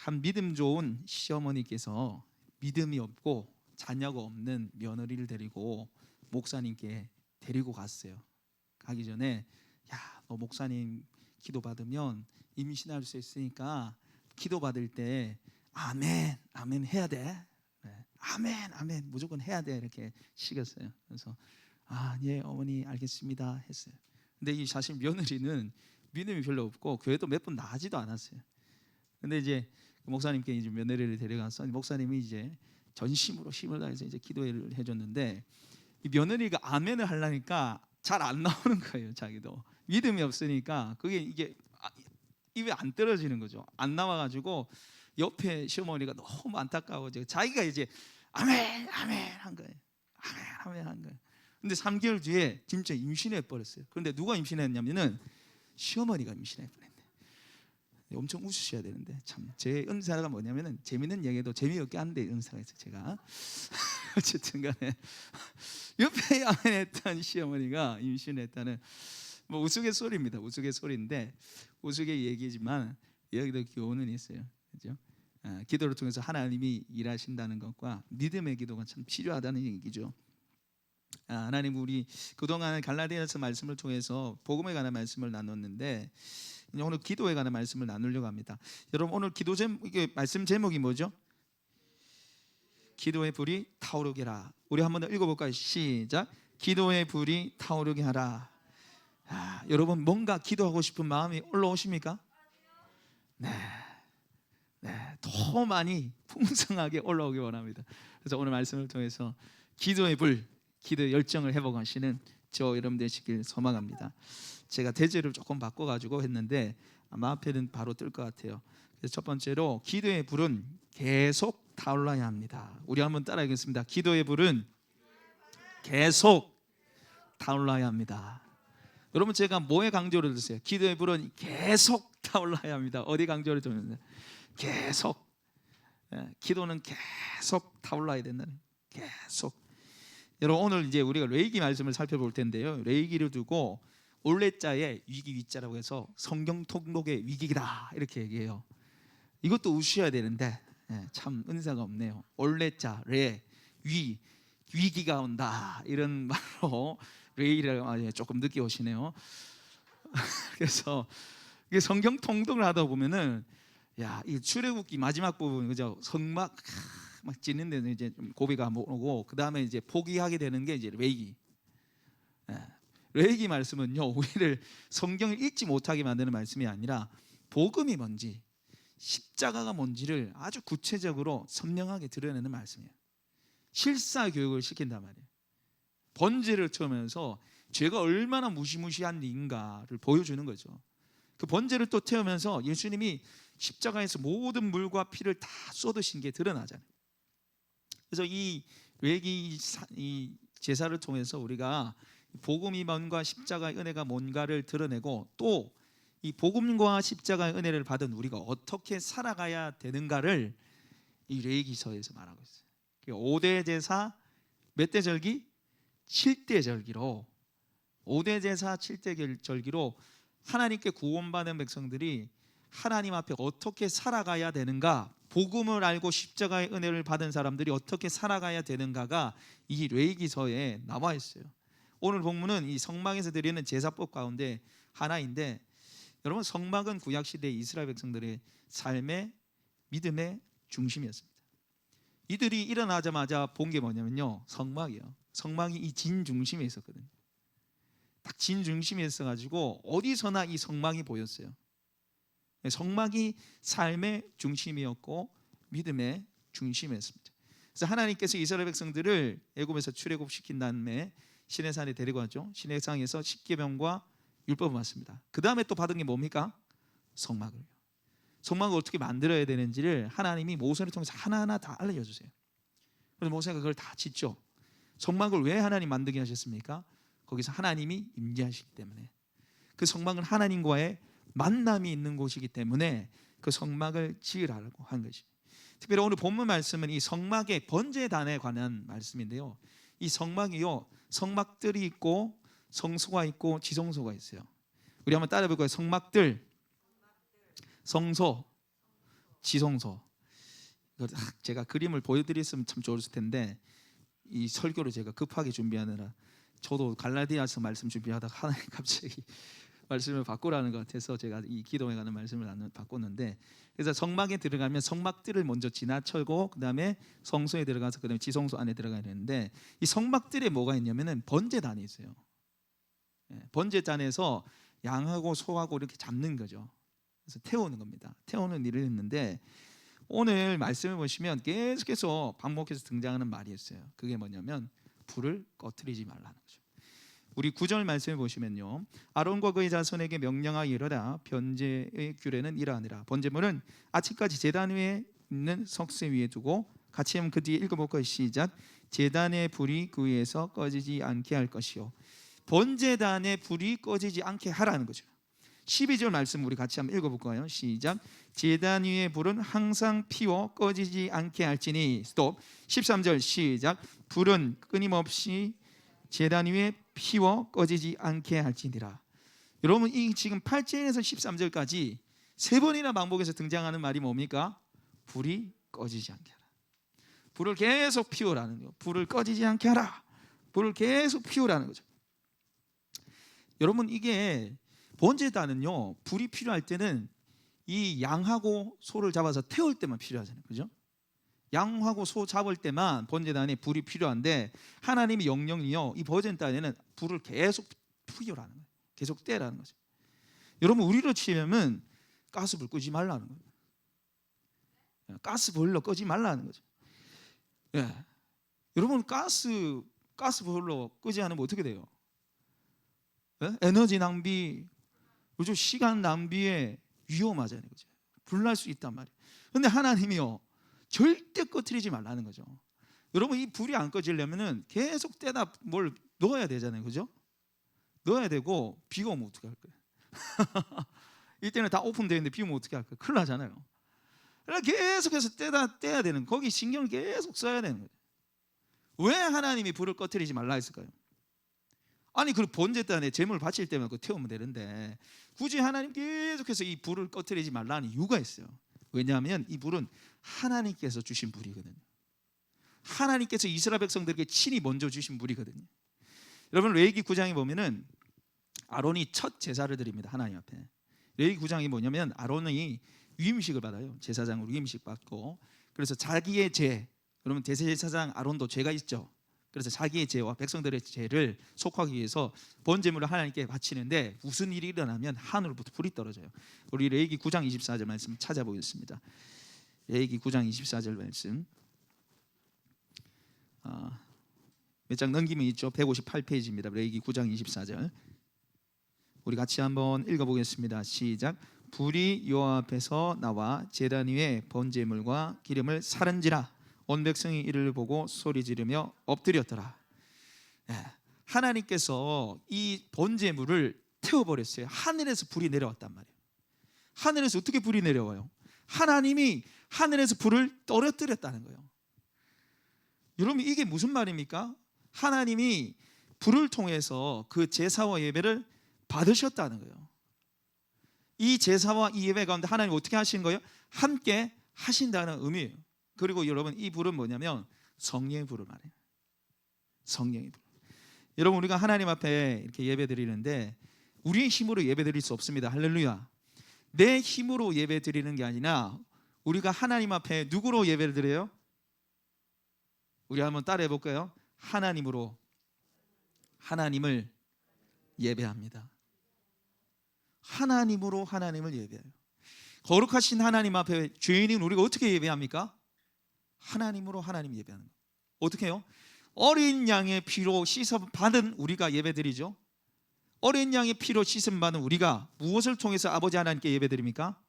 한 믿음 좋은 시어머니께서 믿음이 없고 자녀가 없는 며느리를 데리고 목사님께 데리고 갔어요. 가기 전에 야, 너 목사님 기도 받으면 임신할 수 있으니까 기도 받을 때 아멘, 아멘 해야 돼. 네, 아멘, 아멘 무조건 해야 돼 이렇게 시켰어요. 그래서 아, 예, 어머니 알겠습니다 했어요. 근데 이 사실 며느리는 믿음이 별로 없고 교회도 몇 번 나가지도 않았어요. 근데 이제 목사님께 이제 며느리를 데려가서 목사님이 이제 전심으로 힘을 다해서 이제 기도를 해줬는데 이 며느리가 아멘을 하려니까 잘 안 나오는 거예요. 자기도 믿음이 없으니까 그게 이게 입에 안 떨어지는 거죠. 안 나와가지고 옆에 시어머니가 너무 안타까워 자기가 이제 아멘 아멘 한 거예요. 아멘 아멘 한 거예요. 근데 3개월 뒤에 진짜 임신해 버렸어요. 그런데 누가 임신했냐면은 시어머니가 임신해 버렸네. 엄청 웃으셔야 되는데 참 제 은사가 뭐냐면은 재밌는 얘기도 재미없게 하는데 은사가 있어요. 제가 어쨌든 간에 옆에 아멘했던 시어머니가 임신했다는 뭐 우스갯소리입니다. 우스갯소리인데 우스갯 얘기지만 여기도 교훈은 있어요. 그렇죠? 기도를 통해서 하나님이 일하신다는 것과 믿음의 기도가 참 필요하다는 얘기죠. 하나님 우리 그동안 갈라디아서 말씀을 통해서 복음에 관한 말씀을 나눴는데 오늘 기도에 관한 말씀을 나누려고 합니다. 여러분 오늘 기도 이게 말씀 제목이 뭐죠? 기도의 불이 타오르게 하라. 우리 한번 더 읽어볼까요? 시작. 기도의 불이 타오르게 하라. 여러분 뭔가 기도하고 싶은 마음이 올라오십니까? 네, 더 많이 풍성하게 올라오기 원합니다. 그래서 오늘 말씀을 통해서 기도의 불, 기도의 열정을 회복하시는 저 여러분 되시길 소망합니다. 제가 대제를 조금 바꿔가지고 했는데 아마 앞에는 바로 뜰 것 같아요. 그래서 첫 번째로 기도의 불은 계속 타올라야 합니다. 우리 한번 따라하겠습니다. 기도의 불은 계속 타올라야 합니다. 여러분 제가 뭐에 강조를 드세요? 기도의 불은 계속 타올라야 합니다. 어디 강조를 두는데 계속 기도는 계속 타올라야 된다는 계속. 여러분 오늘 이제 우리가 레이기 말씀을 살펴볼 텐데요. 레이기를 두고 올레자에 위기 위자라고 해서 성경 통독의 위기다 이렇게 얘기해요. 이것도 우셔야 되는데 참 은사가 없네요. 올레자 레 위 위기가 온다 이런 말로 레이를 조금 늦게 오시네요. 그래서 성경 통독을 하다 보면은 이 출애굽기 마지막 부분 그죠? 성막 막 짓는 데는 이제 좀 고비가 오고 그 다음에 이제 포기하게 되는 게 이제 레이기. 레이기 말씀은요 우리를 성경을 읽지 못하게 만드는 말씀이 아니라 복음이 뭔지 십자가가 뭔지를 아주 구체적으로 선명하게 드러내는 말씀이에요. 실사 교육을 시킨단 말이에요. 번제를 태우면서 죄가 얼마나 무시무시한 일인가를 보여주는 거죠. 그 번제를 또 태우면서 예수님이 십자가에서 모든 물과 피를 다 쏟으신 게 드러나잖아요. 그래서 이 레위기 이 제사를 통해서 우리가 복음이 뭔가 십자가의 은혜가 뭔가를 드러내고 또 이 복음과 십자가의 은혜를 받은 우리가 어떻게 살아가야 되는가를 이 레위기서에서 말하고 있어요. 5대 제사 몇 대 절기? 7대 절기로 5대 제사 7대 절기로 하나님께 구원받은 백성들이 하나님 앞에 어떻게 살아가야 되는가, 복음을 알고 십자가의 은혜를 받은 사람들이 어떻게 살아가야 되는가가 이 레위기서에 나와 있어요. 오늘 본문은 이 성막에서 드리는 제사법 가운데 하나인데 여러분 성막은 구약시대 이스라엘 백성들의 삶의 믿음의 중심이었습니다. 이들이 일어나자마자 본 게 뭐냐면요 성막이요. 성막이 이 진 중심에 있었거든요. 딱 진 중심에 있어가지고 어디서나 이 성막이 보였어요. 성막이 삶의 중심이었고 믿음의 중심이었습니다. 그래서 하나님께서 이스라엘 백성들을 애굽에서 출애굽시킨 다음에 시내산에 데리고 왔죠. 시내산에서 십계명과 율법을 받습니다. 그 다음에 또 받은 게 뭡니까? 성막을요. 성막을 어떻게 만들어야 되는지를 하나님이 모세를 통해서 하나하나 다 알려주세요. 그래서 모세가 그걸 다 짓죠. 성막을 왜 하나님 만들게 하셨습니까? 거기서 하나님이 임재하시기 때문에. 그 성막은 하나님과의 만남이 있는 곳이기 때문에 그 성막을 지으라고 한 것이. 특별히 오늘 본문 말씀은 이 성막의 번제단에 관한 말씀인데요. 이 성막이요 성막들이 있고 성소가 있고 지성소가 있어요. 우리 한번 따라해 볼까요? 성막들, 성소, 지성소. 제가 그림을 보여드렸으면 참 좋았을 텐데 이 설교를 제가 급하게 준비하느라 저도 갈라디아서 말씀 준비하다가 하나님 갑자기 말씀을 바꾸라는 것 같아서 제가 이 기도에 가는 말씀을 바꿨는데, 그래서 성막에 들어가면 성막들을 먼저 지나쳐고 그 다음에 성소에 들어가서 그 다음에 지성소 안에 들어가야 되는데, 이 성막들에 뭐가 있냐면은 번제단이 있어요. 번제단에서 양하고 소하고 이렇게 잡는 거죠. 그래서 태우는 겁니다. 태우는 일을 했는데, 오늘 말씀을 보시면 계속해서 반복해서 등장하는 말이 있어요. 그게 뭐냐면 불을 꺼트리지 말라는 거죠. 우리 9절 말씀을 보시면요, 아론과 그의 자손에게 명령하여 이르라. 번제의 규례는 이러하니라. 번제물은 아침까지 제단 위에 있는 석쇠 위에 두고, 같이 하면 그 뒤에 읽어볼까요? 시작. 제단의 불이 그 위에서 꺼지지 않게 할 것이요. 번제단의 불이 꺼지지 않게 하라는 거죠. 12절 말씀 우리 같이 한번 읽어볼까요? 시작. 제단 위의 불은 항상 피워 꺼지지 않게 할지니. 스톱. 13절 시작. 불은 끊임없이 제단 위에 피워 꺼지지 않게 할지니라. 여러분, 이 지금 8절에서 13절까지 세 번이나 반복해서 등장하는 말이 뭡니까? 불이 꺼지지 않게 하라. 불을 계속 피우라는 거예요. 불을 꺼지지 않게 하라. 불을 계속 피우라는 거죠. 여러분, 이게 번제단은요, 불이 필요할 때는 이 양하고 소를 잡아서 태울 때만 필요하잖아요. 그죠? 양하고 소 잡을 때만 번제단에 불이 필요한데, 하나님의 영령이요, 이 번제단에는 불을 계속 피우라는 거예요. 계속 떼라는 거죠. 여러분, 우리로 치면 가스불 끄지 말라는 거예요. 가스보일러 끄지 말라는 거죠. 예. 여러분, 가스보일러 끄지 않으면 어떻게 돼요? 예? 에너지 낭비, 그죠? 시간 낭비에 위험하잖아요. 그죠? 불날 수 있단 말이에요. 근데 하나님이요, 절대 꺼트리지 말라는 거죠. 여러분, 이 불이 안 꺼지려면은 계속 떼다 뭘 넣어야 되잖아요. 그죠? 넣어야 되고, 비가 오면 어떻게 할 거예요? 이때는 다 오픈되어 있는데 비 오면 어떻게 할 거예요? 큰일 나잖아요. 그러니까 계속해서 떼야 되는, 거기 신경을 계속 써야 되는 거죠. 왜 하나님이 불을 꺼트리지 말라 했을까요? 아니, 그 번제단에 제물 바칠 때만 그 태우면 되는데 굳이 하나님 계속해서 이 불을 꺼트리지 말라는 이유가 있어요. 왜냐하면 이 불은 하나님께서 주신 불이거든요. 하나님께서 이스라엘 백성들에게 친히 먼저 주신 불이거든요. 여러분, 레위기 9장에 보면은 아론이 첫 제사를 드립니다. 하나님 앞에. 레위기 9장이 뭐냐면 아론이 위임식을 받아요. 제사장으로 위임식 받고, 그래서 자기의 죄, 여러분 대제사장 아론도 죄가 있죠. 그래서 자기의 죄와 백성들의 죄를 속하기 위해서 번제물을 하나님께 바치는데, 무슨 일이 일어나면 하늘로부터 불이 떨어져요. 우리 레위기 9장 24절 말씀 찾아보겠습니다. 레위기 9장 24절 말씀, 몇 장 넘기면 있죠. 158페이지입니다. 레위기 9장 24절 우리 같이 한번 읽어보겠습니다. 시작. 불이 여호와 앞에서 나와 제단 위에 번제물과 기름을 사른지라. 온 백성이 이를 보고 소리 지르며 엎드렸더라. 하나님께서 이 번제물을 태워버렸어요. 하늘에서 불이 내려왔단 말이에요. 하늘에서 어떻게 불이 내려와요? 하나님이 하늘에서 불을 떨어뜨렸다는 거예요. 여러분, 이게 무슨 말입니까? 하나님이 불을 통해서 그 제사와 예배를 받으셨다는 거예요. 이 제사와 이 예배 가운데 하나님 어떻게 하시는 거예요? 함께 하신다는 의미예요. 그리고 여러분, 이 불은 뭐냐면 성령의 불을 말해요. 성령의 불. 여러분, 우리가 하나님 앞에 이렇게 예배 드리는데 우리의 힘으로 예배 드릴 수 없습니다. 할렐루야. 내 힘으로 예배 드리는 게 아니라 우리가 하나님 앞에 누구로 예배를 드려요? 우리 한번 따라해 볼까요? 하나님으로 하나님을 예배합니다. 하나님으로 하나님을 예배해요. 거룩하신 하나님 앞에 죄인인 우리가 어떻게 예배합니까? 하나님으로 하나님 예배하는 거예요. 어떻게 해요? 어린 양의 피로 씻어받은 우리가 예배드리죠. 어린 양의 피로 씻음받은 우리가 무엇을 통해서 아버지 하나님께 예배드립니까?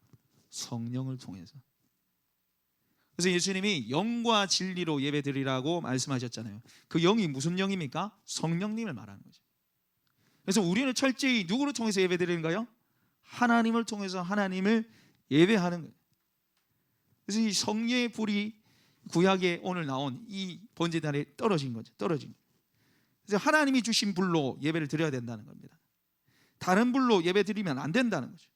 성령을 통해서. 그래서 예수님이 영과 진리로 예배드리라고 말씀하셨잖아요. 그 영이 무슨 영입니까? 성령님을 말하는 거죠. 그래서 우리는 철저히 누구를 통해서 예배드리는가요? 하나님을 통해서 하나님을 예배하는 거예요. 그래서 이 성령의 불이 구약에 오늘 나온 이 번제단에 떨어진 거죠. 떨어진 거예요. 그래서 하나님이 주신 불로 예배를 드려야 된다는 겁니다. 다른 불로 예배 드리면 안 된다는 거죠.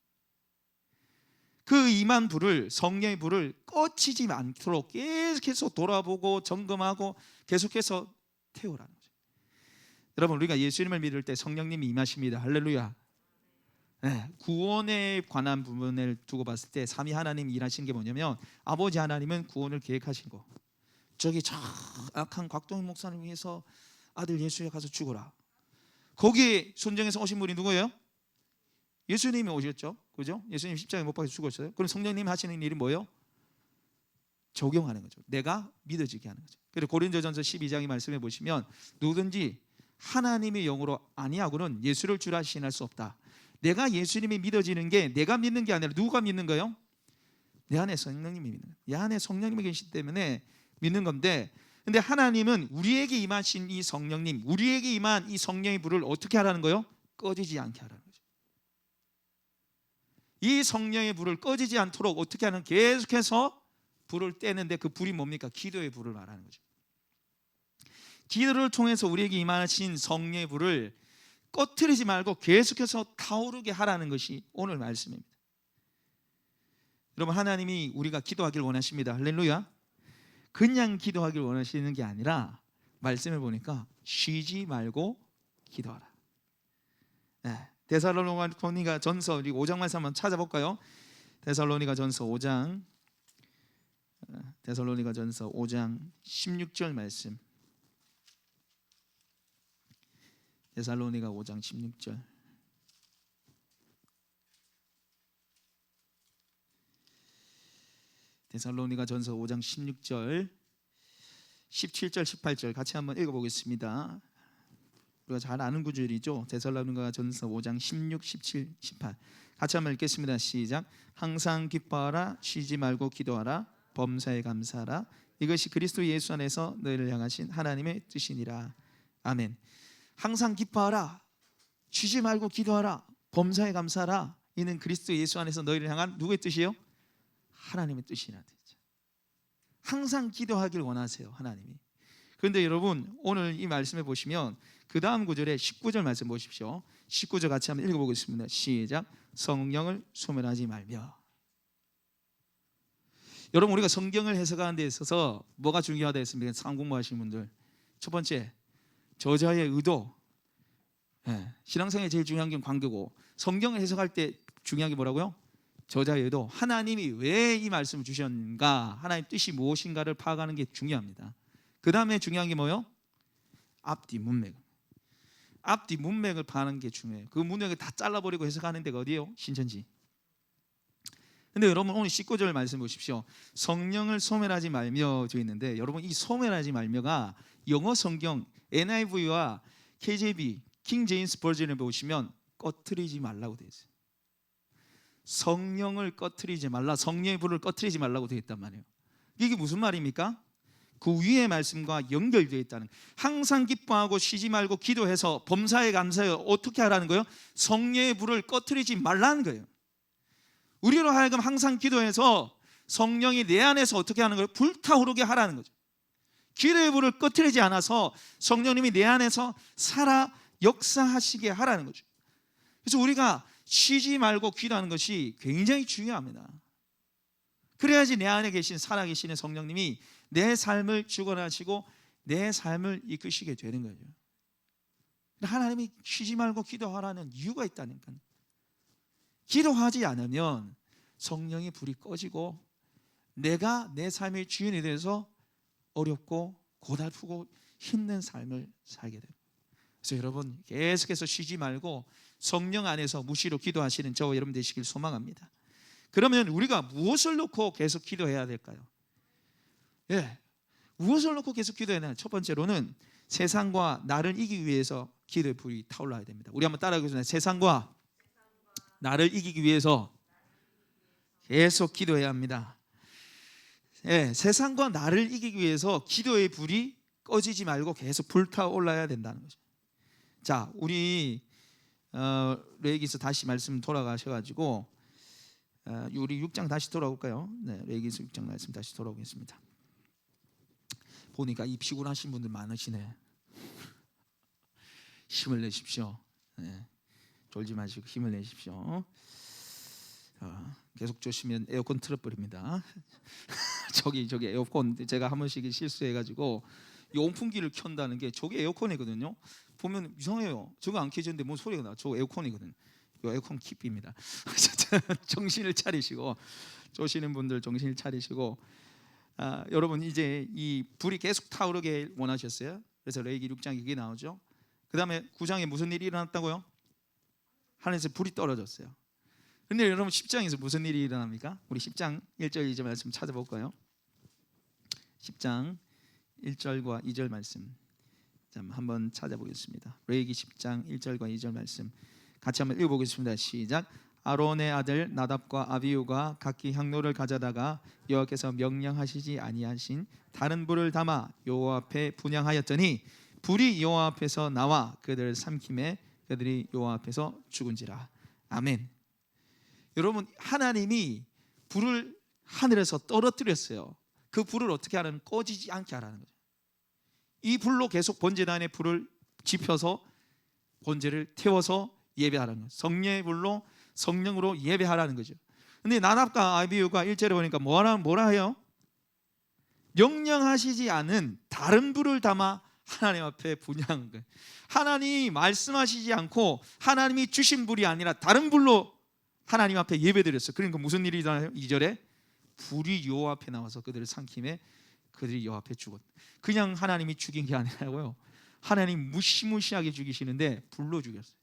그 임한 불을, 성령의 불을 꺼지지 않도록 계속해서 돌아보고 점검하고 계속해서 태우라는 거죠. 여러분, 우리가 예수님을 믿을 때 성령님이 임하십니다. 할렐루야. 네, 구원에 관한 부분을 두고 봤을 때 삼위 하나님이 일하신 게 뭐냐면, 아버지 하나님은 구원을 계획하신 거. 저기 저 악한 곽동희 목사를 위해서 아들 예수야 가서 죽어라. 거기에 순정해서 오신 분이 누구예요? 예수님이 오셨죠. 그죠? 예수님 십자가에 못 박혀 죽었어요. 그럼 성령님이 하시는 일이 뭐예요? 적용하는 거죠. 내가 믿어지게 하는 거죠. 그리고 고린도전서 12장의 말씀에 보시면, 누구든지 하나님의 영으로 아니하고는 예수를 주라 시인할 수 없다. 내가 예수님이 믿어지는 게 내가 믿는 게 아니라 누가 믿는 거예요? 내 안에 성령님이 믿는 거예요. 내 안에 성령님이 계시기 때문에 믿는 건데, 근데 하나님은 우리에게 임하신 이 성령님, 우리에게 임한 이 성령의 불을 어떻게 하라는 거예요? 꺼지지 않게 하라는 거죠. 이 성령의 불을 꺼지지 않도록 어떻게 하는, 계속해서 불을 떼는데, 그 불이 뭡니까? 기도의 불을 말하는 거죠. 기도를 통해서 우리에게 임하신 성령의 불을 꺼트리지 말고 계속해서 타오르게 하라는 것이 오늘 말씀입니다. 여러분, 하나님이 우리가 기도하길 원하십니다. 할렐루야. 그냥 기도하길 원하시는 게 아니라, 말씀을 보니까 쉬지 말고 기도하라. 네, 데살로니가 전서 5장 말씀 한번 찾아볼까요? 데살로니가 전서 5장 16절 말씀. 데살로니가 5장 16절. 데살로니가 전서 5장 16절, 17절, 18절 같이 한번 읽어보겠습니다. 우리가 잘 아는 구절이죠. 데살로니가 전서 5장 16, 17, 18 같이 한번 읽겠습니다. 시작. 항상 기뻐하라, 쉬지 말고 기도하라, 범사에 감사하라. 이것이 그리스도 예수 안에서 너희를 향하신 하나님의 뜻이니라. 아멘. 항상 기뻐하라, 쉬지 말고 기도하라, 범사에 감사하라. 이는 그리스도 예수 안에서 너희를 향한 누구의 뜻이에요? 하나님의 뜻이라 되죠. 항상 기도하길 원하세요, 하나님이. 그런데 여러분, 오늘 이 말씀에 보시면 그 다음 구절에 19절 말씀 보십시오. 19절 같이 한번 읽어보겠습니다. 시작. 성령을 소멸하지 말며. 여러분, 우리가 성경을 해석하는 데 있어서 뭐가 중요하다 했습니까? 상공부 하시는 분들, 첫 번째, 저자의 의도. 신앙생활에 제일 중요한 게 관계고, 성경을 해석할 때 중요한 게 뭐라고요? 저자의 의도. 하나님이 왜 이 말씀을 주셨는가, 하나님 뜻이 무엇인가를 파악하는 게 중요합니다. 그 다음에 중요한 게 뭐예요? 앞뒤 문맥. 앞뒤 문맥을 파악하는 게 중요해요. 그 문맥을 다 잘라버리고 해석하는 데가 어디예요? 신천지. 근데 여러분, 오늘 19절 말씀 보십시오. 성령을 소멸하지 말며 되어 있는데, 여러분, 이 소멸하지 말며가 영어 성경 NIV와 KJV 킹 제임스 버전을 보시면 꺼트리지 말라고 되어 있어요. 성령을 꺼트리지 말라, 성령의 불을 꺼트리지 말라고 되어 있단 말이에요. 이게 무슨 말입니까? 그 위의 말씀과 연결되어 있다는, 항상 기뻐하고 쉬지 말고 기도해서 범사에 감사해. 어떻게 하라는 거예요? 성령의 불을 꺼트리지 말라는 거예요. 우리로 하여금 항상 기도해서 성령이 내 안에서 어떻게 하는 거예요? 불타오르게 하라는 거죠. 기도의 불을 꺼트리지 않아서 성령님이 내 안에서 살아 역사하시게 하라는 거죠. 그래서 우리가 쉬지 말고 기도하는 것이 굉장히 중요합니다. 그래야지 내 안에 계신 살아계시는 성령님이 내 삶을 주관하시고 내 삶을 이끄시게 되는 거예요. 하나님이 쉬지 말고 기도하라는 이유가 있다니까요. 기도하지 않으면 성령의 불이 꺼지고 내가 내 삶의 주인이 돼서 어렵고 고달프고 힘든 삶을 살게 돼요. 그래서 여러분, 계속해서 쉬지 말고 성령 안에서 무시로 기도하시는 저와 여러분 되시길 소망합니다. 그러면 우리가 무엇을 놓고 계속 기도해야 될까요? 무엇을 놓고 계속 기도해야 되나요? 첫 번째로는 세상과 나를 이기기 위해서 기도의 불이 타올라야 됩니다. 우리 한번 따라하겠습니다. 세상과 나를 이기기 위해서 계속 기도해야 합니다. 세상과 나를 이기기 위해서 기도의 불이 꺼지지 말고 계속 불타올라야 된다는 거죠. 자, 우리 레위기서 다시 말씀 돌아가셔가지고 우리 6장 다시 돌아올까요? 레위기서 6장 말씀 다시 돌아오겠습니다. 보니까 이 피곤하신 분들 많으시네. 힘을 내십시오. 졸지 마시고 힘을 내십시오. 계속 조시면 에어컨 틀어버립니다. 저기 에어컨 제가 한 번씩 실수해가지고 이 온풍기를 켠다는 게 저게 에어컨이거든요. 보면 이상해요. 저거 안 켜졌는데 뭔 소리가 나? 저거 에어컨이거든. 이 에어컨 킵입니다. 정신을 차리시고, 조시는 분들 정신을 차리시고, 여러분 이제 이 불이 계속 타오르게 원하셨어요. 그래서 레위기 6장 이게 나오죠. 그 다음에 9장에 무슨 일이 일어났다고요? 하늘에서 불이 떨어졌어요. 근데 여러분 10장에서 무슨 일이 일어납니까? 우리 10장 1절 2절 말씀 찾아볼까요? 10장 1절과 2절 말씀 한번 찾아보겠습니다. 레위기 10장 1절과 2절 말씀 같이 한번 읽어보겠습니다. 시작. 아론의 아들 나답과 아비후가 각기 향로를 가져다가 여호와께서 명령하시지 아니하신 다른 불을 담아 여호와 앞에 분향하였더니 불이 여호와 앞에서 나와 그들을 삼킴에 그들이 여호와 앞에서 죽은지라. 아멘. 여러분 하나님이 불을 하늘에서 떨어뜨렸어요. 그 불을 어떻게 하라는? 꺼지지 않게 하라는 거죠. 이 불로 계속 번제단에 불을 지펴서 번제를 태워서 예배하라는 거죠. 성령의 불로 성령으로 예배하라는 거죠. 근데 나답과 아비후가 1절에 보니까 뭐라 해요? 명령하시지 않은 다른 불을 담아 하나님 앞에 분향한 거예요. 하나님이 말씀하시지 않고 하나님이 주신 불이 아니라 다른 불로 하나님 앞에 예배드렸어요. 그러니까 무슨 일이 일어나요? 2절에 불이 여호와 앞에 나와서 그들을 삼킴에 그들이 여호와 앞에 죽었다. 그냥 하나님이 죽인 게 아니라고요. 하나님 무시무시하게 죽이시는데 불로 죽였어요.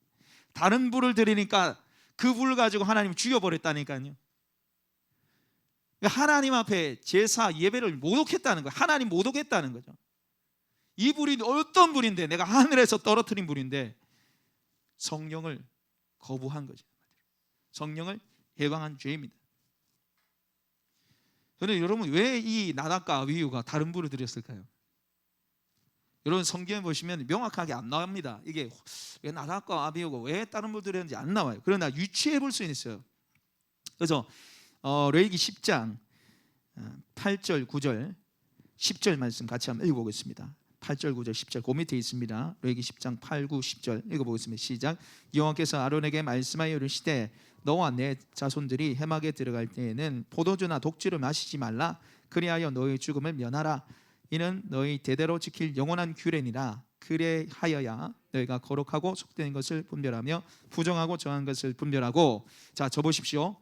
다른 불을 드리니까 그 불을 가지고 하나님 죽여버렸다니까요. 하나님 앞에 제사 예배를 모독했다는 거예요. 하나님 모독했다는 거죠. 이 불이 어떤 불인데, 내가 하늘에서 떨어뜨린 불인데 성령을 거부한 거죠. 성령을 해방한 죄입니다. 그런데 여러분 왜 이 나답과 아비후가 다른 불을 드렸을까요? 여러분 성경에 보시면 명확하게 안 나옵니다. 이게 왜 나답과 아비후가 왜 다른 불을 드렸는지 안 나와요. 그러나 유추해 볼 수는 있어요. 그래서 레위기 10장 8절 9절 10절 말씀 같이 한번 읽어보겠습니다. 8절 9절 10절 그 밑에 있습니다. 레위기 10장 8, 9, 10절 읽어보겠습니다. 시작. 여호와께서 아론에게 말씀하여 이르시되 너와 내 자손들이 해막에 들어갈 때에는 포도주나 독주를 마시지 말라. 그리하여 너희 죽음을 면하라. 이는 너희 대대로 지킬 영원한 규례니라. 그래하여야 너희가 거룩하고 속된 것을 분별하며 부정하고 정한 것을 분별하고. 자, 저 보십시오.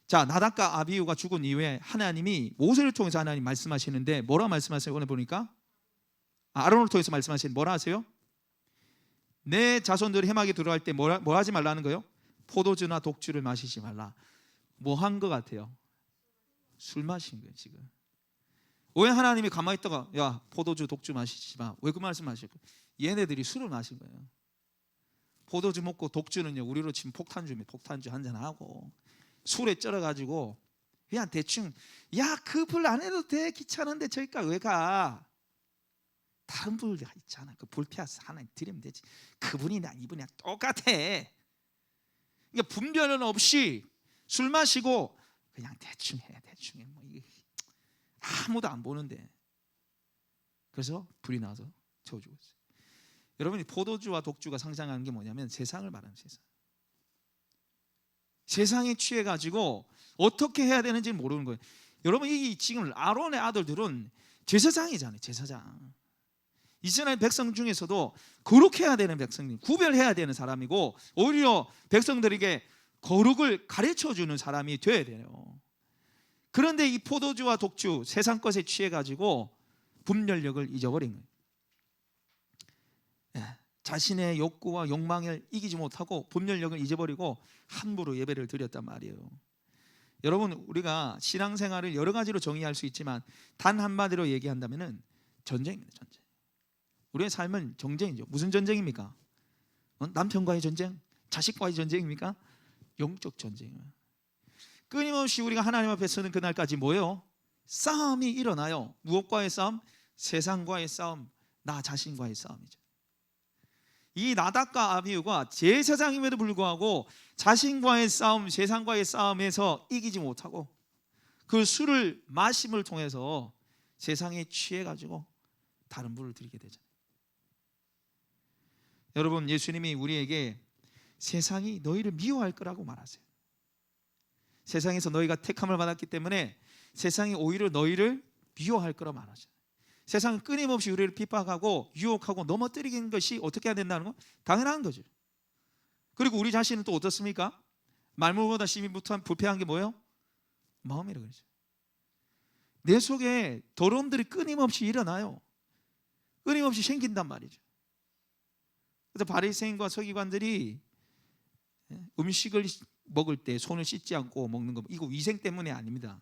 자, 나답과 아비후가 죽은 이후에 하나님이 모세를 통해서 하나님 말씀하시는데 뭐라 말씀하세요? 오늘 보니까 아론을 통해서 말씀하시는 뭐라 하세요? 내 자손들이 해막에 들어갈 때 뭐 하지 말라는 거예요? 포도주나 독주를 마시지 말라. 뭐 한 것 같아요? 술 마신 거예요 지금. 왜 하나님이 가만히 있다가 야 포도주 독주 마시지 마, 왜 그 말씀하실 거예요? 얘네들이 술을 마신 거예요. 포도주 먹고 독주는요 우리로 치면 폭탄주입니다. 폭탄주 한잔하고 술에 쩔어가지고 그냥 대충 야 그 불 안 해도 돼, 귀찮은데 저기까지 왜 가? 다른 불 있잖아. 그 불 피워서 하나님 드리면 되지. 그분이나 이분이나 똑같아. 그러니까 분별은 없이 술 마시고 그냥 대충 해. 뭐 이게 아무도 안 보는데. 그래서 불이 나서 태워 죽었어요. 여러분이 포도주와 독주가 상상하는 게 뭐냐면 세상을 말하는 세상. 세상에 취해 가지고 어떻게 해야 되는지 모르는 거예요. 여러분 이 지금 아론의 아들들은 제사장이잖아요. 제사장. 이스라엘 백성 중에서도 거룩해야 되는 백성님, 구별해야 되는 사람이고 오히려 백성들에게 거룩을 가르쳐주는 사람이 되어야 돼요. 그런데 이 포도주와 독주 세상 것에 취해가지고 분별력을 잊어버린 거예요. 자신의 욕구와 욕망을 이기지 못하고 분별력을 잊어버리고 함부로 예배를 드렸단 말이에요. 여러분 우리가 신앙생활을 여러 가지로 정의할 수 있지만 단 한마디로 얘기한다면 전쟁입니다. 전쟁. 우리의 삶은 전쟁이죠. 무슨 전쟁입니까? 남편과의 전쟁? 자식과의 전쟁입니까? 영적 전쟁이에요. 끊임없이 우리가 하나님 앞에 서는 그날까지 뭐예요? 싸움이 일어나요. 무엇과의 싸움? 세상과의 싸움, 나 자신과의 싸움이죠. 이 나답과 아비후가 제사장임에도 불구하고 자신과의 싸움, 세상과의 싸움에서 이기지 못하고 그 술을 마심을 통해서 세상에 취해가지고 다른 불을 들이게 되잖아요. 여러분 예수님이 우리에게 세상이 너희를 미워할 거라고 말하세요. 세상에서 너희가 택함을 받았기 때문에 세상이 오히려 너희를 미워할 거라 말하죠. 세상은 끊임없이 우리를 핍박하고 유혹하고 넘어뜨리는 것이 어떻게 해야 된다는 거? 당연한 거죠. 그리고 우리 자신은 또 어떻습니까? 말물보다 심히 불편한 게 뭐예요? 마음이라 그러죠. 내 속에 더러움들이 끊임없이 일어나요. 끊임없이 생긴단 말이죠. 그래서 바리새인과 서기관들이 음식을 먹을 때 손을 씻지 않고 먹는 거, 이거 위생 때문에 아닙니다.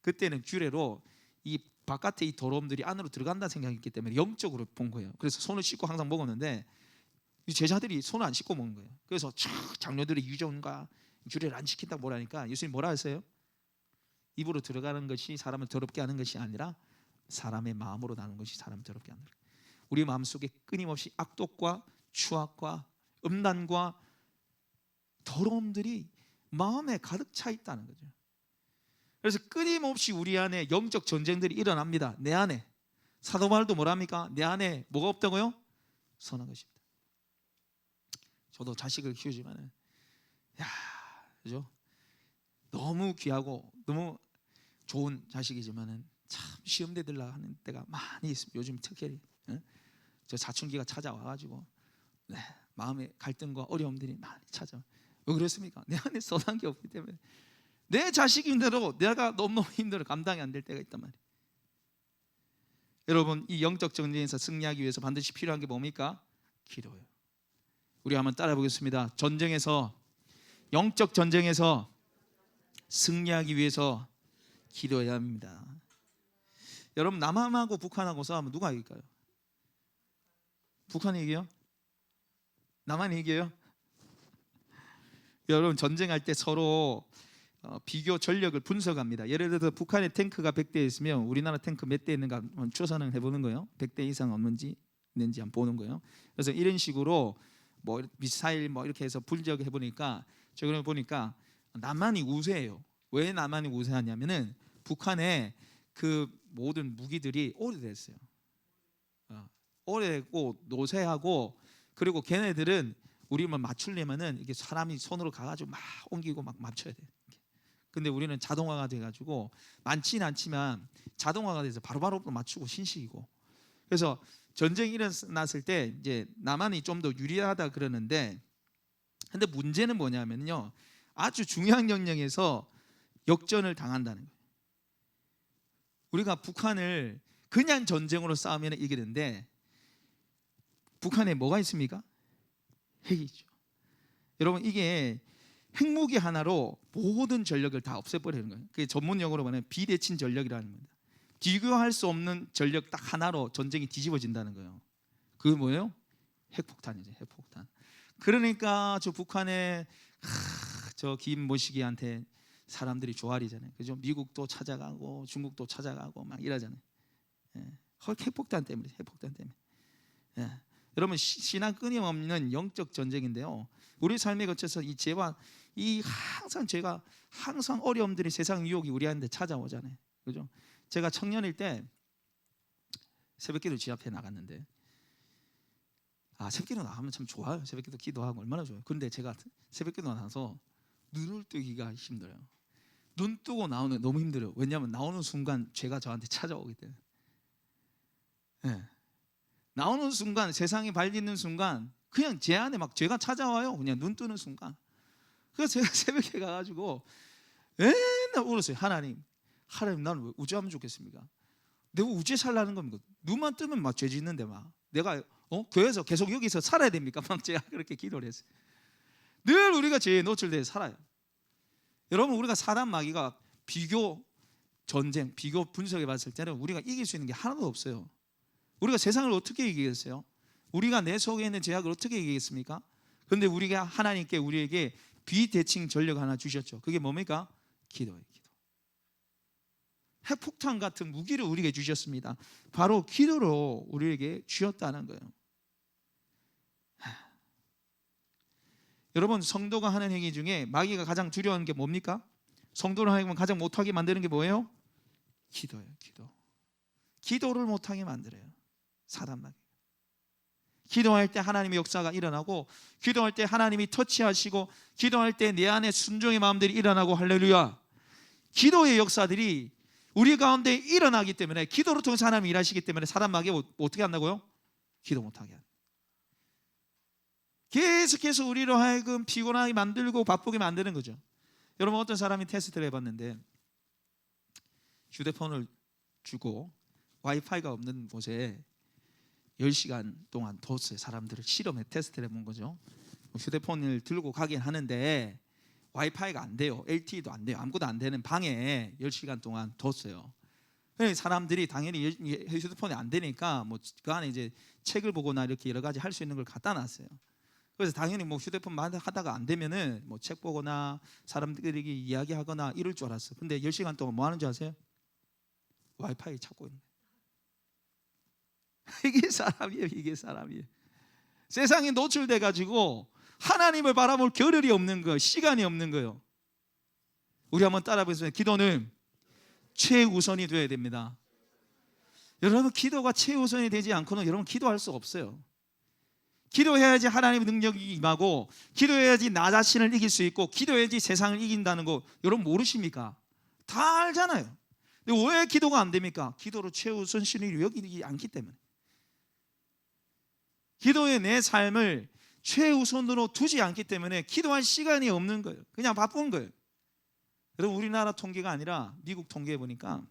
그때는 규례로 이 바깥에 이 더러움들이 안으로 들어간다 생각했기 때문에 영적으로 본 거예요. 그래서 손을 씻고 항상 먹었는데 제자들이 손을 안 씻고 먹는 거예요. 그래서 장로들의 유전과 규례를 안 지킨다고 뭐라니까 예수님 뭐라 하세요? 입으로 들어가는 것이 사람을 더럽게 하는 것이 아니라 사람의 마음으로 나는 것이 사람을 더럽게 하는 거예요. 우리 마음속에 끊임없이 악독과 추악과 음란과 더러움들이 마음에 가득 차 있다는 거죠. 그래서 끊임없이 우리 안에 영적 전쟁들이 일어납니다. 내 안에. 사도 바울도 뭐랍니까? 내 안에 뭐가 없다고요? 선한 것입니다. 저도 자식을 키우지만은 그죠? 너무 귀하고 너무 좋은 자식이지만은 참 시험대 들라 하는 때가 많이 있습니다. 요즘 특히 저 사춘기가 찾아와가지고 마음의 갈등과 어려움들이 많이 찾아와. 왜 그렇습니까? 내 안에 선한 게 없기 때문에 내 자식인데도 내가 너무 힘들어 감당이 안 될 때가 있단 말이에요. 여러분, 이 영적 전쟁에서 승리하기 위해서 반드시 필요한 게 뭡니까? 기도예요. 우리 한번 따라 보겠습니다. 영적 전쟁에서 승리하기 위해서 기도해야 합니다. 여러분, 남한하고 북한하고 싸우면 누가 이길까요? 북한이 이겨요? 남한이 이겨요? 여러분, 전쟁할 때 서로 비교 전력을 분석합니다. 예를 들어서 북한의 탱크가 100대 있으면 우리나라 탱크 몇 대 있는가 한번 추산을 해보는 거예요. 100대 이상 있는지 한번 보는 거예요. 그래서 이런 식으로 뭐 미사일 뭐 이렇게 해서 분석해 보니까 최근에 보니까 남한이 우세해요. 왜 남한이 우세하냐면은 북한의 그 모든 무기들이 오래됐어요. 오래됐고 노쇠하고, 그리고 걔네들은 우리만 맞추려면은 이게 사람이 손으로 가가지고 막 옮기고 막 맞춰야 돼. 근데 우리는 자동화가 돼가지고 많지는 않지만 자동화가 돼서 바로바로 맞추고 신식이고. 그래서 전쟁이 일어났을 때 이제 남한이 좀 더 유리하다 그러는데, 근데 문제는 뭐냐면요, 아주 중요한 영역에서 역전을 당한다는 거예요. 우리가 북한을 그냥 전쟁으로 싸우면 이기는데 북한에 뭐가 있습니까? 핵이죠. 여러분, 이게 핵무기 하나로 모든 전력을 다 없애버리는 거예요. 그게 전문 용어로 말하면 비대칭 전력이라는 겁니다. 비교할 수 없는 전력 딱 하나로 전쟁이 뒤집어진다는 거예요. 그게 뭐예요? 핵폭탄이죠. 핵폭탄. 그러니까 저 북한의 저 김모시기한테 사람들이 조아리잖아요. 그죠? 미국도 찾아가고 중국도 찾아가고 막 이러잖아요. 핵폭탄 때문에. 여러분, 신앙 끊임없는 영적 전쟁인데요. 우리 삶에 거쳐서 이 죄와 제가 항상 어려움들이, 세상 유혹이 우리한테 찾아오잖아요. 그죠? 제가 청년일 때 새벽기도 지합해 나갔는데, 새벽기도 나가면 참 좋아요. 새벽기도 기도하고 얼마나 좋아요. 그런데 제가 새벽기도 나서 눈을 뜨기가 힘들어요. 눈 뜨고 나오는 게 너무 힘들어요. 왜냐하면 나오는 순간 죄가 저한테 찾아오기 때문에. 나오는 순간, 세상이 발리는 순간 그냥 제 안에 막 죄가 찾아와요. 그냥 눈 뜨는 순간. 그래서 제가 새벽에 가가지고 맨날 울었어요. 하나님, 나는 왜 우죄하면 좋겠습니까? 내가 우죄 살라는 겁니까? 눈만 뜨면 막 죄 짓는데 막 내가 교회에서 계속 여기서 살아야 됩니까? 막 제가 그렇게 기도를 했어요. 늘 우리가 죄에 노출돼 살아요. 여러분, 우리가 사단 마귀가 비교 전쟁, 비교 분석해 봤을 때는 우리가 이길 수 있는 게 하나도 없어요. 우리가 세상을 어떻게 이기겠어요? 우리가 내 속에 있는 죄악을 어떻게 이기겠습니까? 그런데 우리가 하나님께 우리에게 비대칭 전력 하나 주셨죠. 그게 뭡니까? 기도예요. 기도. 핵폭탄 같은 무기를 우리에게 주셨습니다. 바로 기도로 우리에게 주셨다는 거예요. 여러분, 성도가 하는 행위 중에 마귀가 가장 두려워하는 게 뭡니까? 성도를 하면 가장 못하게 만드는 게 뭐예요? 기도예요. 기도를 못하게 만들어요. 사단 마귀. 기도할 때 하나님의 역사가 일어나고, 기도할 때 하나님이 터치하시고, 기도할 때 내 안에 순종의 마음들이 일어나고, 할렐루야. 기도의 역사들이 우리 가운데 일어나기 때문에, 기도를 통해서 하나님이 일하시기 때문에 사람에게 어떻게 한다고요? 기도 못하게 한다. 계속해서 우리로 하여금 피곤하게 만들고 바쁘게 만드는 거죠. 여러분, 어떤 사람이 테스트를 해봤는데 휴대폰을 주고 와이파이가 없는 곳에 10시간 동안 뒀어요. 사람들을 실험해 테스트를 해본 거죠. 휴대폰을 들고 가긴 하는데 와이파이가 안 돼요. LTE도 안 돼요. 아무것도 안 되는 방에 10시간 동안 뒀어요. 사람들이 당연히 휴대폰이 안 되니까 그 안에 이제 책을 보거나 이렇게 여러 가지 할 수 있는 걸 갖다 놨어요. 그래서 당연히 하다가 안 되면은 책 보거나 사람들에게 이야기하거나 이럴 줄 알았어. 근데 10시간 동안 뭐 하는 줄 아세요? 와이파이 찾고 있는 거예요. 이게 사람이에요. 이게 사람이에요. 세상에 노출돼 가지고 하나님을 바라볼 겨를이 없는 거예요. 시간이 없는 거예요. 우리 한번 따라 보겠습니다. 기도는 최우선이 되어야 됩니다. 여러분, 기도가 최우선이 되지 않고는 여러분 기도할 수 없어요. 기도해야지 하나님의 능력이 임하고, 기도해야지 나 자신을 이길 수 있고, 기도해야지 세상을 이긴다는 거 여러분 모르십니까? 다 알잖아요. 근데 왜 기도가 안 됩니까? 기도를 최우선순위로 여기지 않기 때문에. 기도에 내 삶을 최우선으로 두지 않기 때문에 기도할 시간이 없는 거예요. 그냥 바쁜 거예요. 여러분, 우리나라 통계가 아니라 미국 통계에 보니까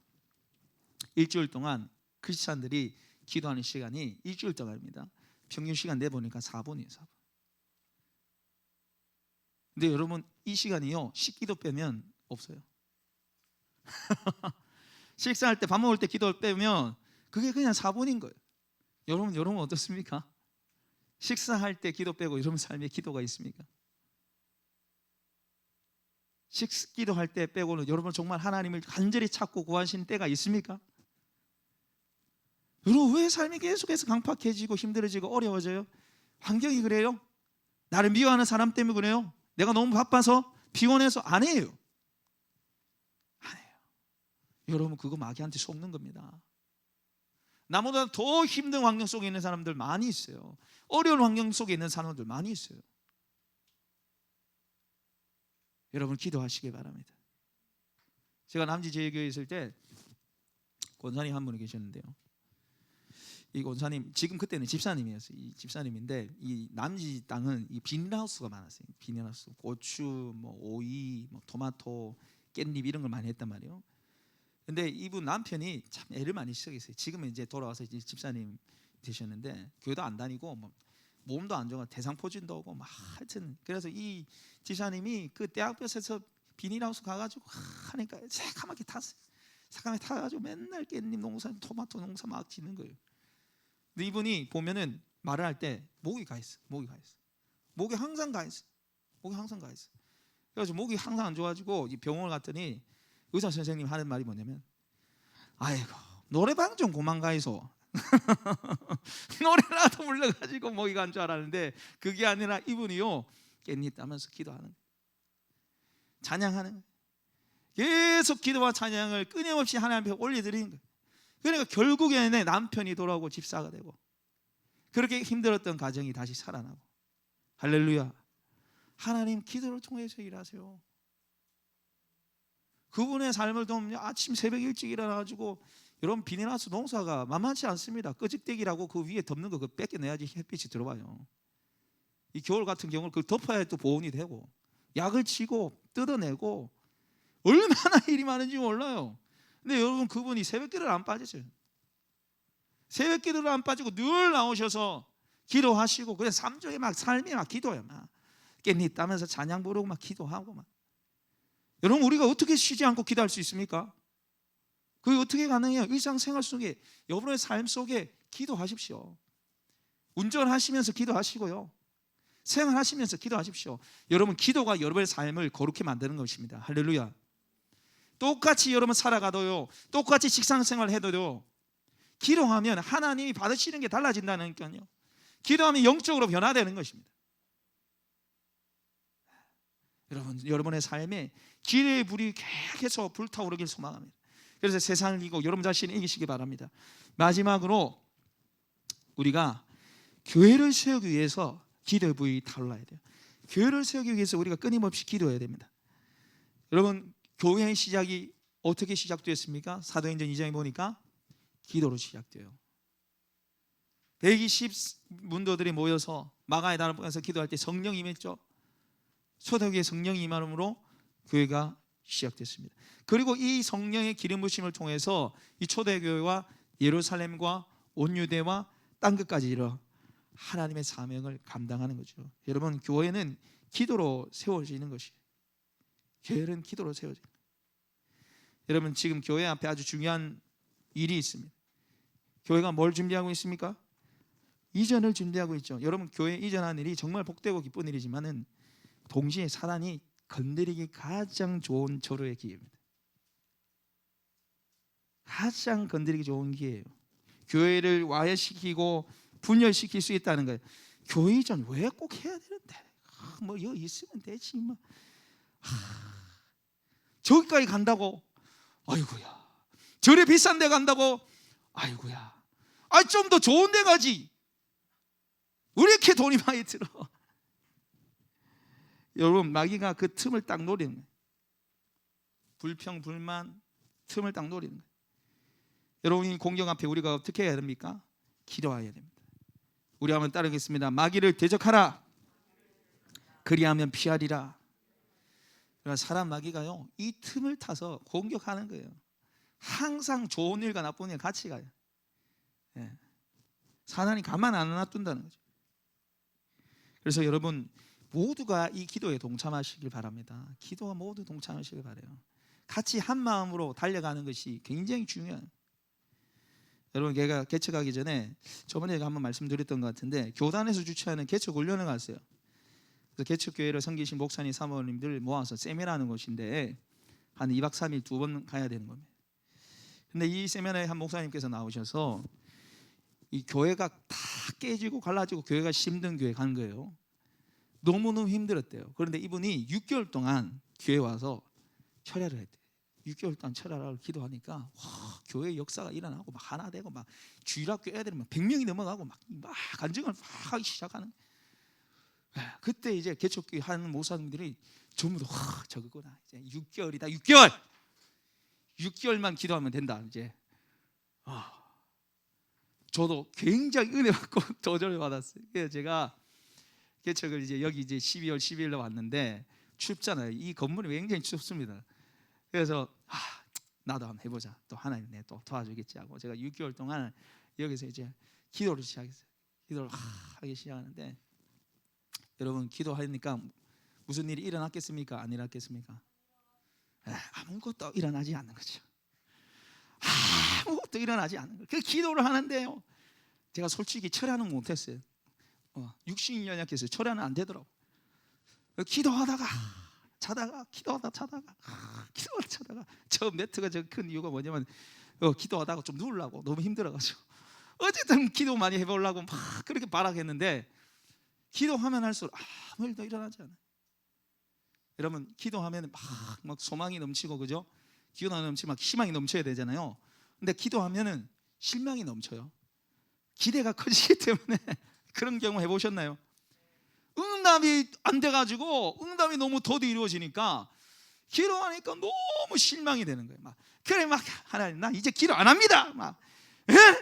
일주일 동안 크리스찬들이 기도하는 시간이 일주일 동안입니다. 평균 시간 내보니까 4분이에요. 4분. 근데 여러분, 이 시간이요, 식기도 빼면 없어요. 식사할 때, 밥 먹을 때 기도를 빼면 그게 그냥 4분인 거예요. 여러분 어떻습니까? 식사할 때 기도 빼고 여러분 삶에 기도가 있습니까? 식기도할 때 빼고는 여러분 정말 하나님을 간절히 찾고 구하시는 때가 있습니까? 여러분, 왜 삶이 계속해서 강팍해지고 힘들어지고 어려워져요? 환경이 그래요? 나를 미워하는 사람 때문에 그래요? 내가 너무 바빠서 피곤해서? 아니에요. 여러분, 그거 마귀한테 속는 겁니다. 나보다 더 힘든 환경 속에 있는 사람들 많이 있어요. 어려운 환경 속에 있는 사람들 많이 있어요. 여러분, 기도하시기 바랍니다. 제가 남지제일교회에 있을 때 권사님 한 분이 계셨는데요. 이 권사님, 지금 그때는 집사님이었어요. 이 집사님인데, 이 남지 땅은 이 비닐하우스가 많았어요. 비닐하우스, 고추, 오이, 토마토, 깻잎 이런 걸 많이 했단 말이에요. 근데 이분 남편이 참 애를 많이 쓰겠어요. 지금은 이제 돌아와서 이제 집사님 되셨는데, 교회도 안 다니고 몸도 안 좋아, 대상포진도 오고 하여튼. 그래서 이 집사님이 그 대학볕에서 비닐하우스 가가지고 하니까 새까맣게 탔어요. 새까맣게 타가지고 맨날 깻잎 농사, 토마토 농사 막 짓는 거예요. 근데 이분이 보면은 말을 할 때 목이 가 있어. 목이 항상 가 있어. 그래서 목이 항상 안 좋아가지고 병원을 갔더니 의사 선생님 하는 말이 뭐냐면, 아이고, 노래방 좀 그만 가이소. 노래라도 불러가지고 목이 간 줄 알았는데 그게 아니라 이분이요, 깻잎 따면서 기도하는 거예요. 찬양하는 거예요. 계속 기도와 찬양을 끊임없이 하나님 앞에 올려드리는 거예요. 그러니까 결국에는 남편이 돌아오고 집사가 되고, 그렇게 힘들었던 가정이 다시 살아나고. 할렐루야. 하나님 기도를 통해서 일하세요. 그분의 삶을 좀 아침 새벽 일찍 일어나가지고, 여러분, 비닐하우스 농사가 만만치 않습니다. 끄직대기라고 그 위에 덮는 거 그거 뺏겨내야지 햇빛이 들어와요. 이 겨울 같은 경우는 그걸 덮어야 또 보온이 되고, 약을 치고 뜯어내고 얼마나 일이 많은지 몰라요. 근데 여러분, 그분이 새벽기도를 안 빠지죠. 새벽기도를 안 빠지고 늘 나오셔서 기도하시고, 그냥 삶중에 막 삶이 막 기도해요. 막 깻잎 따면서 찬양 부르고 막 기도하고 막. 여러분, 우리가 어떻게 쉬지 않고 기도할 수 있습니까? 그게 어떻게 가능해요? 일상생활 속에, 여러분의 삶 속에 기도하십시오. 운전하시면서 기도하시고요, 생활하시면서 기도하십시오. 여러분, 기도가 여러분의 삶을 거룩히 만드는 것입니다. 할렐루야. 똑같이 여러분 살아가도요, 똑같이 직장생활 해도요, 기도하면 하나님이 받으시는 게 달라진다니까요. 기도하면 영적으로 변화되는 것입니다. 여러분의 삶에 기도의 불이 계속해서 불타오르길 소망합니다. 그래서 세상을 이기고 여러분 자신을 이기시기 바랍니다. 마지막으로 우리가 교회를 세우기 위해서 기도의 불이 타올라야 돼요. 교회를 세우기 위해서 우리가 끊임없이 기도해야 됩니다. 여러분, 교회의 시작이 어떻게 시작되었습니까? 사도행전 2장에 보니까 기도로 시작돼요. 120 문도들이 모여서 마가의 단을 보면서 기도할 때 성령이 임했죠. 초대교회에 성령이 임함으로 교회가 시작됐습니다. 그리고 이 성령의 기름 부심을 통해서 이 초대교회와 예루살렘과 온 유대와 땅끝까지 이르러 하나님의 사명을 감당하는 거죠. 여러분, 교회는 기도로 세워지는 것이에요. 교회는 기도로 세워져요. 여러분, 지금 교회 앞에 아주 중요한 일이 있습니다. 교회가 뭘 준비하고 있습니까? 이전을 준비하고 있죠. 여러분, 교회 이전하는 일이 정말 복되고 기쁜 일이지만은 동시에 사단이 건드리기 가장 좋은 절호의 기회입니다. 가장 건드리기 좋은 기회예요. 교회를 와해시키고 분열시킬 수 있다는 거예요. 교회 이전 왜 꼭 해야 되는데? 뭐 여기 있으면 되지 뭐. 저기까지 간다고? 아이고야. 저리 비싼 데 간다고? 아이고야. 좀 더 좋은 데 가지. 왜 이렇게 돈이 많이 들어? 여러분, 마귀가 그 틈을 딱 노리는 거예요. 불평, 불만, 틈을 딱 노리는 거예요. 여러분이 공경 앞에 우리가 어떻게 해야 됩니까? 기도해야 됩니다. 우리 한번 따르겠습니다. 마귀를 대적하라. 그리하면 피하리라. 사람 마귀가요, 이 틈을 타서 공격하는 거예요. 항상 좋은 일과 나쁜 일 같이 가요. 사단이 가만 안 놔둔다는 거죠. 그래서 여러분 모두가 이 기도에 동참하시길 바랍니다. 기도와 모두 동참하시길 바라요. 같이 한 마음으로 달려가는 것이 굉장히 중요해요. 여러분, 제가 개척하기 전에 저번에 제가 한번 말씀드렸던 것 같은데 교단에서 주최하는 개척 훈련을 갔어요. 그래서 개척교회를 섬기신 목사님, 사모님들 모아서 세미나하는 곳인데 한 2박 3일 2번 가야 되는 겁니다. 근데 이 세미나에 한 목사님께서 나오셔서 이 교회가 다 깨지고 갈라지고 교회가 힘든 교회 간 거예요. 너무너무 힘들었대요. 그런데 이분이 6개월 동안 교회 와서 철야를 했대요. 6개월 동안 철야를 기도하니까 교회 역사가 일어나고 막 하나 되고 막 주일학교 애들이 막 100명이 넘어가고 막 간증을 막 하기 시작하는 거예요. 그때 이제 개척교회 하는 목사님들이 전부 다 저거구나. 이제 6개월이다. 6개월만 기도하면 된다. 이제 저도 굉장히 은혜 받고 도전을 받았어요. 그래서 제가 개척을 이제 여기 이제 12월 12일로 왔는데 춥잖아요. 이 건물이 굉장히 춥습니다. 그래서 나도 한번 해보자. 또 하나님 내 또 도와주겠지 하고 제가 6개월 동안 여기서 이제 기도를 시작했어요. 기도를 하기 시작하는데 여러분, 기도하니까 무슨 일이 일어났겠습니까? 안 일어났겠습니까? 아무것도 일어나지 않는 거죠. 아무것도 일어나지 않는 거예요. 그 기도를 하는데요, 제가 솔직히 철야는 못했어요. 60년 약했어요. 철야는 안 되더라고. 기도하다가 자다가 기도하다가 자다가 기도하다가 자다가 저 매트가 저 큰 이유가 뭐냐면 기도하다가 좀 누우려고 너무 힘들어가지고 어쨌든 기도 많이 해보려고 막 그렇게 발악했는데 기도하면 할수록 아무 일도 일어나지 않아요. 여러분, 기도하면 막 소망이 넘치고 그죠? 기도가 넘치면 막 희망이 넘쳐야 되잖아요. 근데 기도하면은 실망이 넘쳐요. 기대가 커지기 때문에 그런 경우 해보셨나요? 응답이 안 돼가지고 응답이 너무 더디 이루어지니까 기도하니까 너무 실망이 되는 거예요. 그래 하나님 나 이제 기도 안 합니다.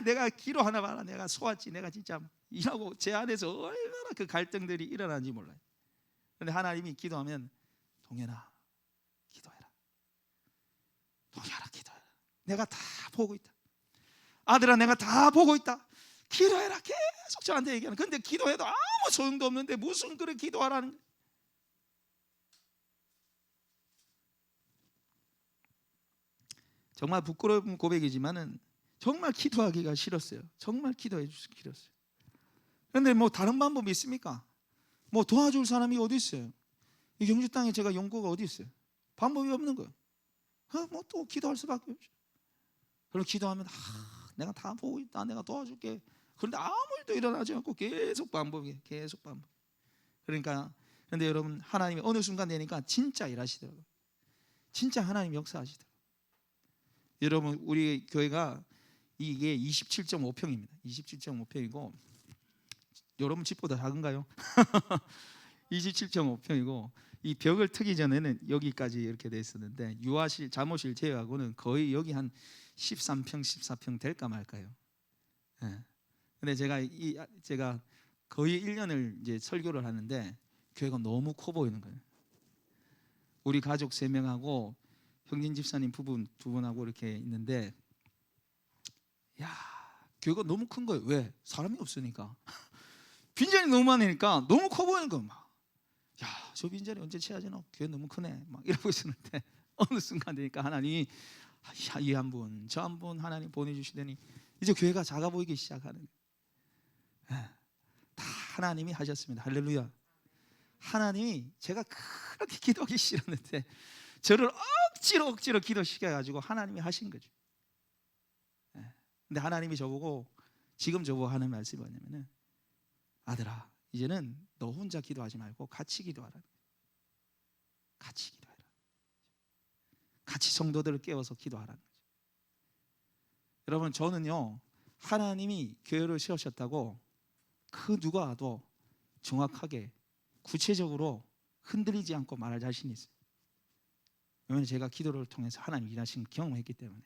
내가 기도 하나 봐라. 내가 소았지. 내가 진짜 이라고 제 안에서 얼마나 그 갈등들이 일어나는지 몰라요. 그런데 하나님이 기도하면 동현아 기도해라. 동현아 기도해라. 내가 다 보고 있다. 아들아 내가 다 보고 있다. 기도해라. 계속 저한테 얘기하는. 근데 기도해도 아무 소용도 없는데 무슨 그래 기도하라는 거예요. 정말 부끄러운 고백이지만은 정말 기도하기가 싫었어요. 정말 기도해 주시기 싫었어요. 그런데 뭐 다른 방법이 있습니까? 뭐 도와줄 사람이 어디 있어요? 이 경주 땅에 제가 용구가 어디 있어요? 방법이 없는 거예요. 뭐 또 기도할 수밖에 없죠. 그리고 기도하면 내가 다 보고 있다. 내가 도와줄게. 그런데 아무 일도 일어나지 않고 계속 반복이에요. 계속 반복. 그러니까 그런데 여러분, 하나님이 어느 순간 되니까 진짜 일하시더라고요. 진짜 하나님 역사하시더라고요. 여러분, 우리 교회가 이게 27.5평입니다. 27.5평이고 여러분 집보다 작은가요? 27.5평이고 이 벽을 트기 전에는 여기까지 이렇게 돼 있었는데 유아실, 잠옷실 제외하고는 거의 여기 한 13평, 14평 될까 말까요. 예. 근데 제가 거의 1년을 이제 설교를 하는데 교회가 너무 커 보이는 거예요. 우리 가족 3명하고 형진 집사님 부분 2분하고 이렇게 있는데, 야, 교회가 너무 큰 거예요. 왜? 사람이 없으니까. 빈자리 너무 많으니까 너무 커 보이는 거예요. 막. 야, 저 빈자리 언제 채워지나? 교회 너무 크네. 막 이러고 있었는데 어느 순간 되니까 하나님이 이 한 분, 저 한 분 하나님 보내주시더니 이제 교회가 작아 보이기 시작하는 거예요. 다 하나님이 하셨습니다. 할렐루야. 하나님이, 제가 그렇게 기도하기 싫었는데 저를 억지로 기도시켜가지고 하나님이 하신 거죠. 근데 하나님이 저보고 지금 저보고 하는 말씀이 뭐냐면은, 아들아, 이제는 너 혼자 기도하지 말고 같이 기도하라. 같이 기도해라. 같이 성도들을 깨워서 기도하라는 거죠. 여러분, 저는요, 하나님이 교회를 세우셨다고 그 누가 와도 정확하게 구체적으로 흔들리지 않고 말할 자신이 있어요. 왜냐하면 제가 기도를 통해서 하나님 일하신 경험을 했기 때문에.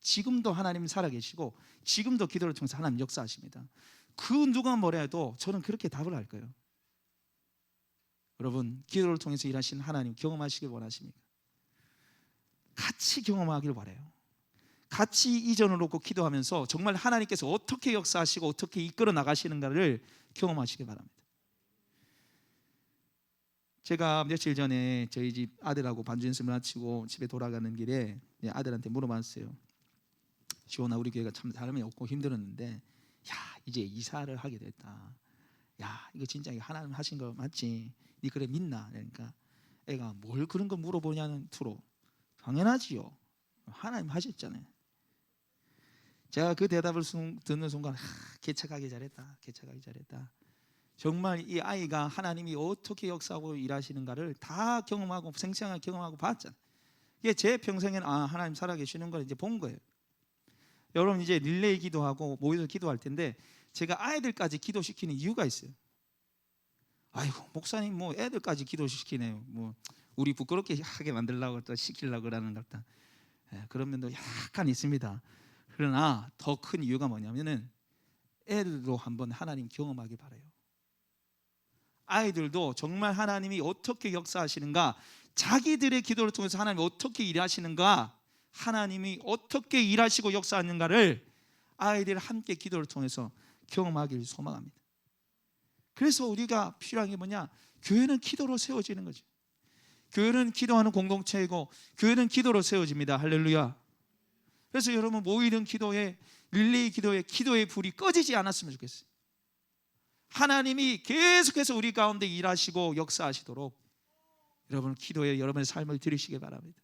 지금도 하나님 살아계시고 지금도 기도를 통해서 하나님 역사하십니다. 그 누가 뭐라 해도 저는 그렇게 답을 할 거예요. 여러분, 기도를 통해서 일하신 하나님 경험하시길 원하십니까? 같이 경험하길 바라요. 같이 이전을 놓고 기도하면서 정말 하나님께서 어떻게 역사하시고 어떻게 이끌어 나가시는가를 경험하시길 바랍니다. 제가 며칠 전에 저희 집 아들하고 반주 연습을 마치고 집에 돌아가는 길에 아들한테 물어봤어요. 지원아, 우리 교회가 참 사람이 없고 힘들었는데, 야, 이제 이사를 하게 됐다. 야, 이거 진짜 하나님 하신 거 맞지? 니 그래 믿나? 그러니까 애가 뭘 그런 거 물어보냐는 투로, 당연하지요, 하나님 하셨잖아요. 제가 그 대답을 듣는 순간, 개척하기 잘했다, 개척하기 잘했다. 정말 이 아이가 하나님이 어떻게 역사하고 일하시는가를 다 경험하고 생생하게 경험하고 봤잖아요. 이게 제 평생에는 하나님 살아계시는 걸 이제 본 거예요. 여러분, 이제 릴레이 기도하고 모여서 기도할 텐데 제가 아이들까지 기도시키는 이유가 있어요. 아이고, 목사님 뭐 애들까지 기도시키네요. 뭐 우리 부끄럽게 하게 만들려고 또 시키려고 그러는 것 같다. 그런 면도 약간 있습니다. 그러나 더 큰 이유가 뭐냐면은 애들도 한번 하나님 경험하기 바라요. 아이들도 정말 하나님이 어떻게 역사하시는가, 자기들의 기도를 통해서 하나님이 어떻게 일하시는가, 하나님이 어떻게 일하시고 역사하는가를 아이들 함께 기도를 통해서 경험하기를 소망합니다. 그래서 우리가 필요한 게 뭐냐? 교회는 기도로 세워지는 거죠. 교회는 기도하는 공동체이고 교회는 기도로 세워집니다. 할렐루야. 그래서 여러분, 모이는 기도에, 릴레이 기도에 기도의 불이 꺼지지 않았으면 좋겠어요. 하나님이 계속해서 우리 가운데 일하시고 역사하시도록 여러분, 기도에 여러분의 삶을 드리시기 바랍니다.